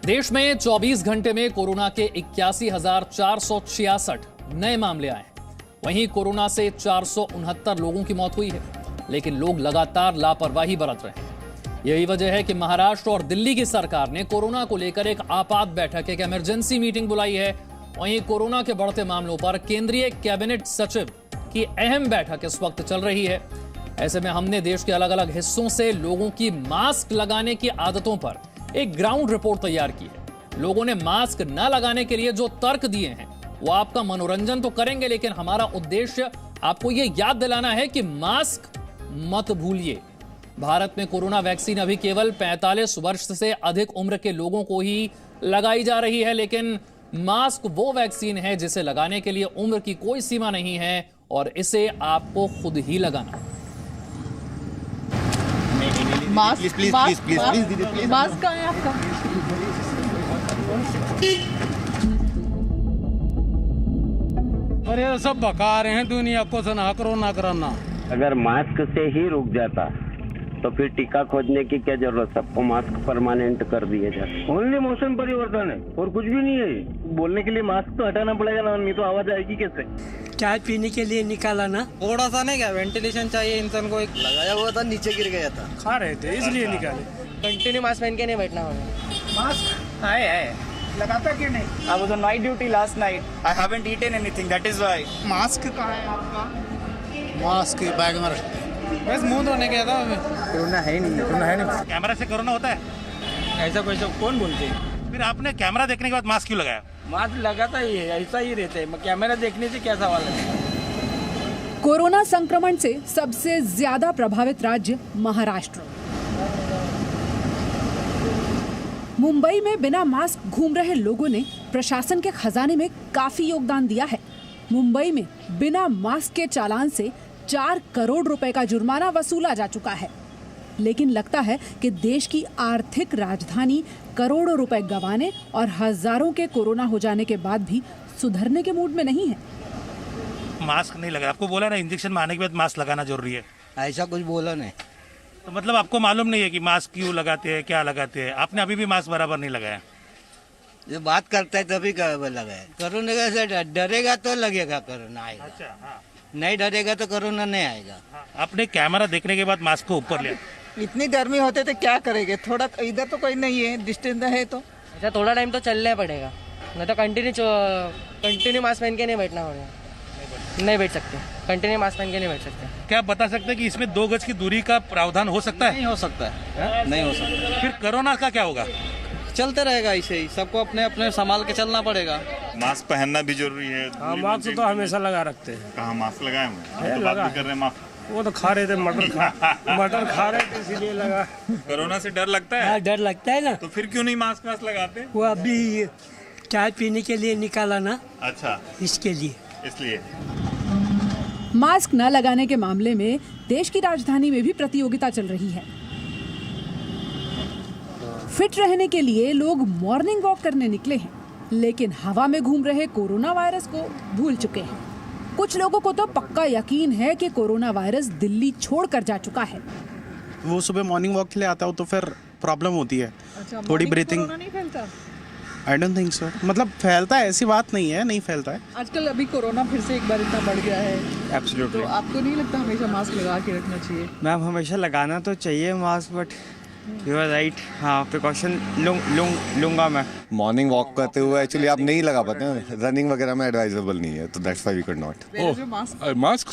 देश में 24 घंटे में कोरोना के 81,466 नए मामले आए हैं। वहीं कोरोना से 469 लोगों की मौत हुई है, लेकिन लोग लगातार लापरवाही बरत रहे हैं। यही वजह है कि महाराष्ट्र और दिल्ली की सरकार ने कोरोना को लेकर एक आपात बैठक, एक इमरजेंसी मीटिंग बुलाई है। वहीं कोरोना के बढ़ते मामलों पर केंद्रीय कैबिनेट सचिव की अहम बैठक इस वक्त चल रही है। ऐसे में हमने देश के अलग अलग हिस्सों से लोगों की मास्क लगाने की आदतों पर एक ग्राउंड रिपोर्ट तैयार की है। लोगों ने मास्क न लगाने के लिए जो तर्क दिए हैं वो आपका मनोरंजन तो करेंगे, लेकिन हमारा उद्देश्य आपको ये याद दिलाना है कि मास्क मत भूलिए। भारत में कोरोना वैक्सीन अभी केवल 45 वर्ष से अधिक उम्र के लोगों को ही लगाई जा रही है, लेकिन मास्क वो वैक्सीन है जिसे लगाने के लिए उम्र की कोई सीमा नहीं है और इसे आपको खुद ही लगाना है। मास्क मास्क कहाँ है आपका? अरे सब भगा रहे हैं दुनिया को, सना कोरोना कराना। अगर मास्क से ही रुक जाता तो फिर टीका खोजने की क्या जरूरत, सबको मास्क परमानेंट कर दिए जाते। ओनली मौसम परिवर्तन है और कुछ भी नहीं है। बोलने के लिए मास्क तो हटाना पड़ेगा ना, नहीं तो आवाज आएगी कैसे? चाय पीने के लिए निकाला ना, थोड़ा सा नहीं क्या वेंटिलेशन चाहिए इंसान को। एक लगाया हुआ था, नीचे गिर गया था, खा रहे थे इसलिए निकाले। कंटिन्यू मास्क पहन के नहीं बैठना होगा। मास्क है लगाता क्यों नहीं? I was on night duty last night. I haven't eaten anything. That is why. Mask कहाँ है आपका? मास्क बैग में रखते हैं। बस मुंह धोने गया था। कोरोना है नहीं। कैमरा से कोरोना होता है? ऐसा कोई कौन बोलते हैं? फिर आपने कैमरा देखने के बाद मास्क क्यों लगाया? मास्क लगाता ही है, ऐसा ही रहता है। कैमरा देखने से क्या सवाल है? कोरोना संक्रमण से सबसे ज्यादा प्रभावित राज्य महाराष्ट्र। मुंबई में बिना मास्क घूम रहे लोगों ने प्रशासन के खजाने में काफी योगदान दिया है। मुंबई में बिना मास्क के चालान से 4 करोड़ रुपए का जुर्माना वसूला जा चुका है, लेकिन लगता है कि देश की आर्थिक राजधानी करोड़ों रुपए गंवाने और हजारों के कोरोना हो जाने के बाद भी सुधरने के मूड में नहीं है। मास्क नहीं लगा, आपको बोला ना इंजेक्शन मारने के बाद मास्क लगाना जरूरी है। ऐसा कुछ बोला नहीं। तो मतलब आपको मालूम नहीं है कि मास्क क्यों लगाते हैं, क्या लगाते हैं? आपने अभी भी मास्क बराबर नहीं लगाया। जो बात करता है तभी लगाए। कोरोना से डरेगा तो लगेगा कोरोना आएगा। अच्छा, हाँ। नहीं डरेगा तो कोरोना नहीं आएगा। आपने कैमरा देखने के बाद मास्क को ऊपर लिया। इतनी गर्मी होते तो क्या करेंगे? थोड़ा इधर तो कोई नहीं है, डिस्टेंस है तो। अच्छा, थोड़ा टाइम तो चलना पड़ेगा, नहीं तो कंटिन्यू मास्क पहन के नहीं बैठना पड़ेगा। नहीं बैठ सकते, कंटिन्यू मास्क पहन के नहीं बैठ सकते। क्या आप बता सकते हैं कि इसमें 2 गज की दूरी का प्रावधान हो सकता है? नहीं हो सकता है, नहीं हो सकता। फिर कोरोना का क्या होगा? चलते रहेगा ऐसे ही, सबको अपने अपने संभाल के चलना पड़ेगा। मास्क पहनना भी जरूरी है। मास्क तो हमेशा लगा रखते हैं। कहाँ मास्क लगाए हुए? हम तो बात भी कर रहे हैं मास्क। वो तो खा रहे थे, मटर खा रहे थे इसीलिए लगा। कोरोना से डर लगता है? हाँ डर लगता है ना। तो फिर क्यों नहीं मास्क लगाते? वो अभी चाय पीने के लिए निकाला ना। अच्छा, इसके लिए। इसलिए मास्क न लगाने के मामले में देश की राजधानी में भी प्रतियोगिता चल रही है। फिट रहने के लिए लोग मॉर्निंग वॉक करने निकले हैं, लेकिन हवा में घूम रहे कोरोना वायरस को भूल चुके हैं। कुछ लोगों को तो पक्का यकीन है कि कोरोना वायरस दिल्ली छोड़कर जा चुका है। वो सुबह मॉर्निंग वॉक के लिए आता हूँ तो फिर प्रॉब्लम होती है। अच्छा, थोड़ी ब्रीथिंग। नहीं फैलता? I don't think so. मतलब फैलता है, ऐसी बात नहीं है, नहीं फैलता है। आजकल अभी कोरोना फिर से एक बार इतना बढ़ गया है। एब्सोल्युटली। तो आपको नहीं लगता हमेशा मास्क लगा के रखना चाहिए? मैम हमेशा लगाना तो चाहिए mask, but you are right. हाँ, प्रिकॉशन लूंगा मैं। मॉर्निंग वॉक करते हुए एक्चुअली आप नहीं लगा पाते हैं, रनिंग वगैरह में एडवाइजेबल नहीं है, तो that's why we could not. Mask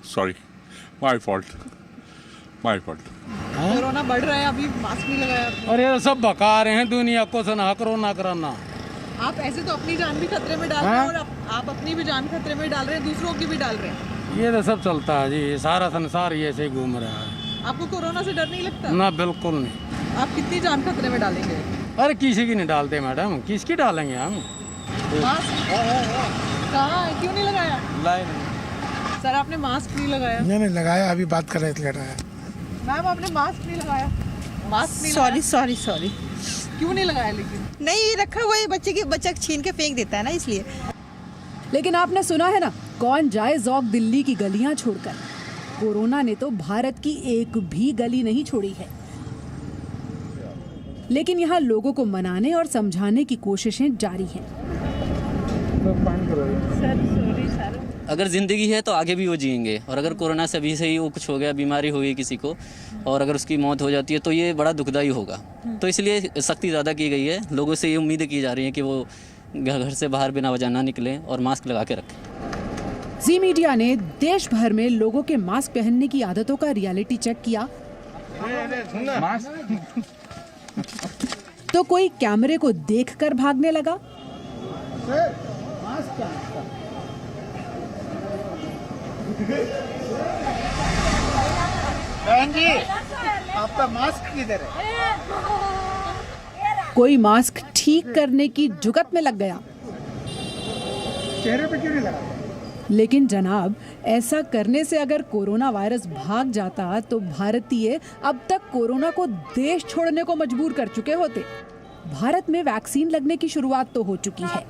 sorry, my fault. Corona बढ़ रहा है, अभी मास्क नहीं लगाया। अरे सब भगा रहे हैं दुनिया को, सना कोरोना कराना। आप ऐसे तो अपनी जान भी खतरे में डाल रहे हैं और आप अपनी भी जान खतरे में डाल रहे हैं, दूसरों की भी डाल रहे हैं। ये तो सब चलता है जी, सारा संसार ये ऐसे घूम रहा है। आपको कोरोना से डर नहीं लगता? ना, बिल्कुल नहीं। आप कितनी जान खतरे में डालेंगे? अरे किसी की नहीं डालते मैडम, किसकी डालेंगे हम? मास्क कहाँ है, क्यों नहीं लगाया? सर आपने मास्क नहीं लगाया? मैंने लगाया, अभी बात कर रहे थे लगाया। मैम आपने मास्क नहीं लगाया? मास्क नहीं सॉरी क्यों नहीं लगाया? लेकिन नहीं रखा हुआ है, बच्चा छीन के फेंक देता है ना, इसलिए। लेकिन आपने सुना है ना, कौन जाए जौक दिल्ली की गलियां छोड़कर। कोरोना ने तो भारत की एक भी गली नहीं छोड़ी है। लेकिन यहाँ लोगों को मनाने और समझाने की कोशिशें जारी हैं। अगर ज़िंदगी है तो आगे भी वो जिएंगे, और अगर कोरोना से अभी से ही वो कुछ हो गया, बीमारी हो गई किसी को, और अगर उसकी मौत हो जाती है तो ये बड़ा दुखदाई होगा। तो इसलिए सख्ती ज़्यादा की गई है। लोगों से ये उम्मीदें की जा रही हैं कि वो घर से बाहर बिना वजह ना निकलें और मास्क लगा के रखें। जी मीडिया ने देश भर में लोगों के मास्क पहनने की आदतों का रियलिटी चेक किया तो कोई कैमरे को देखकर भागने लगा, बहन जी आपका मास्क किधर है? कोई मास्क ठीक करने की जुगत में लग गया। चेहरे पे क्यों नहीं लगा? लेकिन जनाब, ऐसा करने से अगर कोरोना वायरस भाग जाता तो भारतीय अब तक कोरोना को देश छोड़ने को मजबूर कर चुके होते। भारत में वैक्सीन लगने की शुरुआत तो हो चुकी है,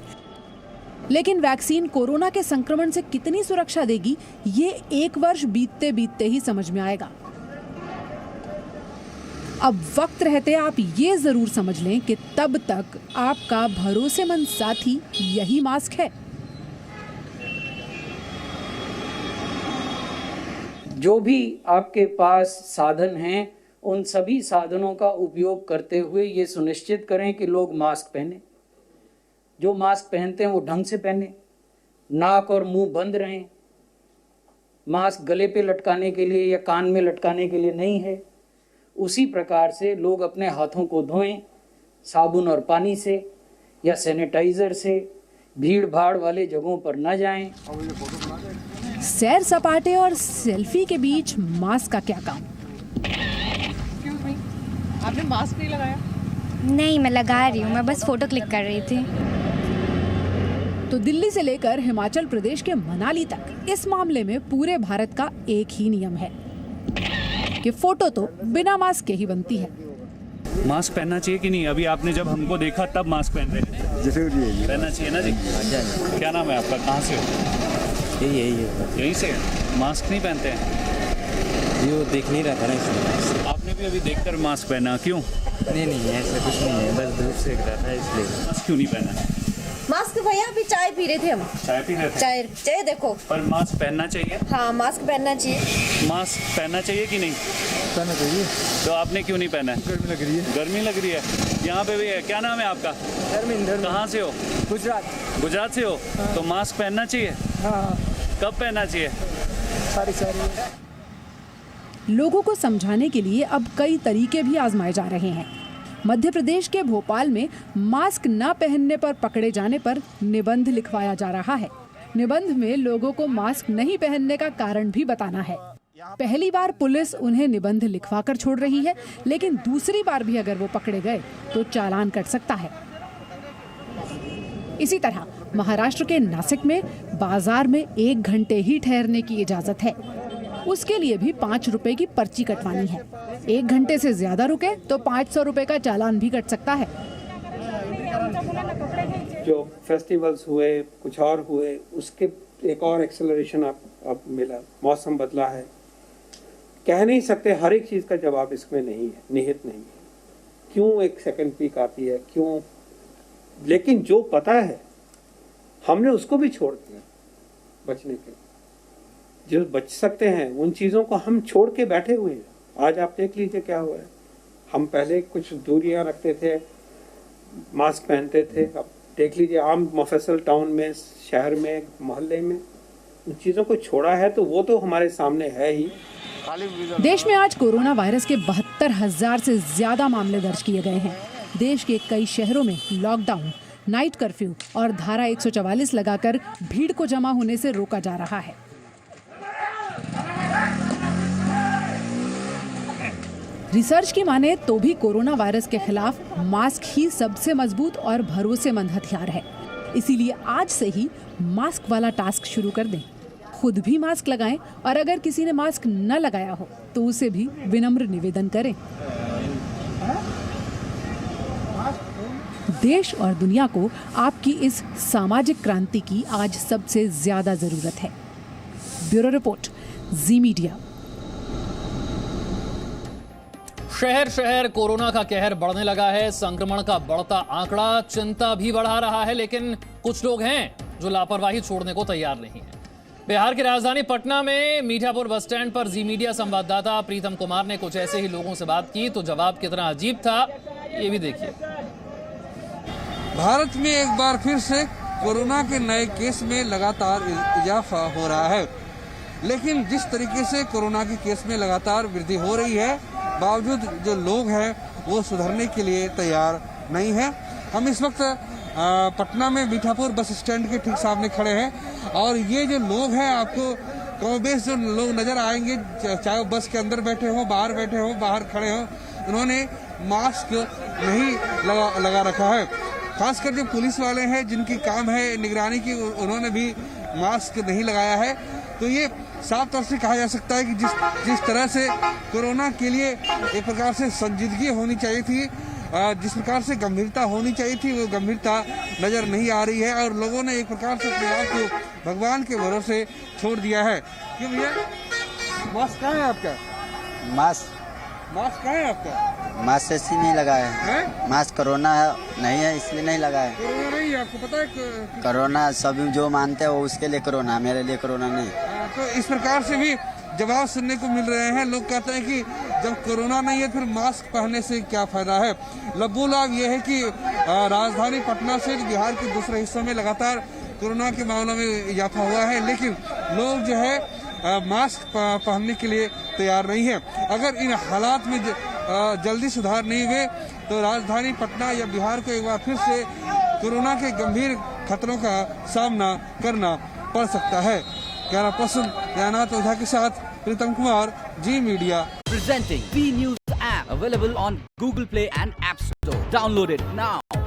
लेकिन वैक्सीन कोरोना के संक्रमण से कितनी सुरक्षा देगी, ये 1 वर्ष बीतते बीतते ही समझ में आएगा। अब वक्त रहते आप ये जरूर समझ लें कि तब तक आपका भरोसेमंद साथी यही मास्क है। जो भी आपके पास साधन हैं, उन सभी साधनों का उपयोग करते हुए ये सुनिश्चित करें कि लोग मास्क पहने। जो मास्क पहनते हैं वो ढंग से पहने, नाक और मुंह बंद रहें। मास्क गले पे लटकाने के लिए या कान में लटकाने के लिए नहीं है। उसी प्रकार से लोग अपने हाथों को धोएं साबुन और पानी से या सैनिटाइजर से। भीड़ भाड़ वाले जगहों पर न जाएं। सैर सपाटे और सेल्फी के बीच मास्क का क्या काम? आपने मास्क नहीं लगाया? नहीं, मैं लगा रही हूँ, मैं बस फोटो क्लिक कर रही थी। तो दिल्ली से लेकर हिमाचल प्रदेश के मनाली तक इस मामले में पूरे भारत का एक ही नियम है कि फोटो तो बिना मास्क के ही बनती है। मास्क पहनना चाहिए कि नहीं? अभी आपने जब हमको देखा तब मास्क पहन रहे थे। जरूरी है, पहनना चाहिए ना जी। क्या नाम है आपका, कहाँ से हो? यहीं से। मास्क नहीं पहनते हैं? ये देख नहीं रहा था ना इसलिए। आपने भी अभी देखकर मास्क पहना, क्यों? नहीं ऐसा कुछ नहीं है, बस धूप सेक रहा था इसलिए। मास्क क्यों नहीं पहना? मास्क भैया अभी चाय पी रहे थे हम। चाय पी रहे थे? चाय देखो। पर मास्क पहनना चाहिए? हाँ, मास्क पहनना चाहिए। मास्क पहनना चाहिए कि नहीं? पहनना चाहिए। तो आपने क्यों नहीं पहना है? गर्मी लग रही है। गर्मी लग रही है। यहाँ पे भी है। क्या नाम है आपका? धर्मेंद्र। कहाँ से हो? गुजरात से हो? हाँ। तो मास्क पहनना चाहिए? हाँ। कब पहनना चाहिए? सारी। लोगों को समझाने के लिए अब कई तरीके भी आजमाए जा रहे हैं। मध्य प्रदेश के भोपाल में मास्क न पहनने पर पकड़े जाने पर निबंध लिखवाया जा रहा है। निबंध में लोगों को मास्क नहीं पहनने का कारण भी बताना है। पहली बार पुलिस उन्हें निबंध लिखवा कर छोड़ रही है, लेकिन दूसरी बार भी अगर वो पकड़े गए तो चालान कट सकता है। इसी तरह महाराष्ट्र के नासिक में बाजार में 1 घंटे ही ठहरने की इजाजत है। उसके लिए भी 5 रुपए की पर्ची कटवानी है। 1 घंटे से ज्यादा रुके तो 500 रुपए का चालान भी कट सकता है। जो फेस्टिवल्स हुए, कुछ और हुए, उसके एक और एक्सेलरेशन अब मिला। मौसम बदला है, कह नहीं सकते हर एक चीज़ का जवाब इसमें नहीं है, निहित नहीं है। क्यों एक सेकंड पीक आती है, क्यों? लेकिन जो पता है हमने उसको भी छोड़ दिया बचने के। जो बच सकते हैं उन चीज़ों को हम छोड़ के बैठे हुए हैं। आज आप देख लीजिए क्या हुआ है। हम पहले कुछ दूरियां रखते थे, मास्क पहनते थे। अब देख लीजिए आम मुफस्सल टाउन में, शहर में, मोहल्ले में उन चीज़ों को छोड़ा है, तो वो तो हमारे सामने है ही। देश में आज कोरोना वायरस के 72,000 से ज्यादा मामले दर्ज किए गए हैं। देश के कई शहरों में लॉकडाउन, नाइट कर्फ्यू और धारा 144 लगाकर भीड़ को जमा होने से रोका जा रहा है। रिसर्च की माने तो भी कोरोना वायरस के खिलाफ मास्क ही सबसे मजबूत और भरोसेमंद हथियार है। इसीलिए आज से ही मास्क वाला टास्क शुरू कर दें। खुद भी मास्क लगाएं और अगर किसी ने मास्क न लगाया हो तो उसे भी विनम्र निवेदन करें। देश और दुनिया को आपकी इस सामाजिक क्रांति की आज सबसे ज्यादा जरूरत है। ब्यूरो रिपोर्ट, जी मीडिया। शहर शहर कोरोना का कहर बढ़ने लगा है। संक्रमण का बढ़ता आंकड़ा चिंता भी बढ़ा रहा है, लेकिन कुछ लोग हैं जो लापरवाही छोड़ने को तैयार नहीं है। बिहार की राजधानी पटना में मीठापुर बस स्टैंड पर जी मीडिया संवाददाता प्रीतम कुमार ने कुछ ऐसे ही लोगों से बात की, तो जवाब कितना अजीब था ये भी देखिए। भारत में एक बार फिर से कोरोना के नए केस में लगातार इजाफा हो रहा है, लेकिन जिस तरीके से कोरोना के केस में लगातार वृद्धि हो रही है, बावजूद जो लोग हैं वो सुधरने के लिए तैयार नहीं है। हम इस वक्त पटना में मीठापुर बस स्टैंड के ठीक सामने खड़े हैं और ये जो लोग हैं, आपको कम-बेश जो लोग नजर आएंगे, चाहे वो बस के अंदर बैठे हो, बाहर बैठे हो, बाहर खड़े हो, उन्होंने मास्क नहीं लगा रखा है। खासकर जो पुलिस वाले हैं जिनकी काम है निगरानी की, उन्होंने भी मास्क नहीं लगाया है। तो ये साफ तौर से कहा जा सकता है कि जिस तरह से कोरोना के लिए एक प्रकार से संजीदगी होनी चाहिए थी, जिस प्रकार से गंभीरता होनी चाहिए थी, वो गंभीरता नजर नहीं आ रही है और लोगों ने एक प्रकार से अपने आप को भगवान के भरोसे छोड़ दिया है। क्यों भैया, मास्क कहाँ है आपका? मास्क कहाँ है आपका? मास्क ऐसी नहीं लगाया है। मास्क कोरोना नहीं है इसलिए नहीं लगाया। कोरोना नहीं है, आपको पता है? कोरोना सभी जो मानते हैं वो उसके लिए कोरोना, मेरे लिए कोरोना नहीं। तो इस प्रकार से भी जवाब सुनने को मिल रहे हैं। लोग कहते हैं कि जब कोरोना नहीं है फिर मास्क पहनने से क्या फायदा है। लब्बू लाभ ये है कि राजधानी पटना से बिहार के दूसरे हिस्सों में लगातार कोरोना के मामलों में इजाफा हुआ है, लेकिन लोग जो है मास्क पहनने के लिए तैयार नहीं है। अगर इन हालात में जल्दी सुधार नहीं हुए तो राजधानी पटना या बिहार को एक बार फिर से कोरोना के गंभीर खतरों का सामना करना पड़ सकता है। कैमरा पर्सन दयानाथ ओझा के साथ प्रीतम कुमार, जी media. Presenting V News app available on Google Play and App Store. Download it now.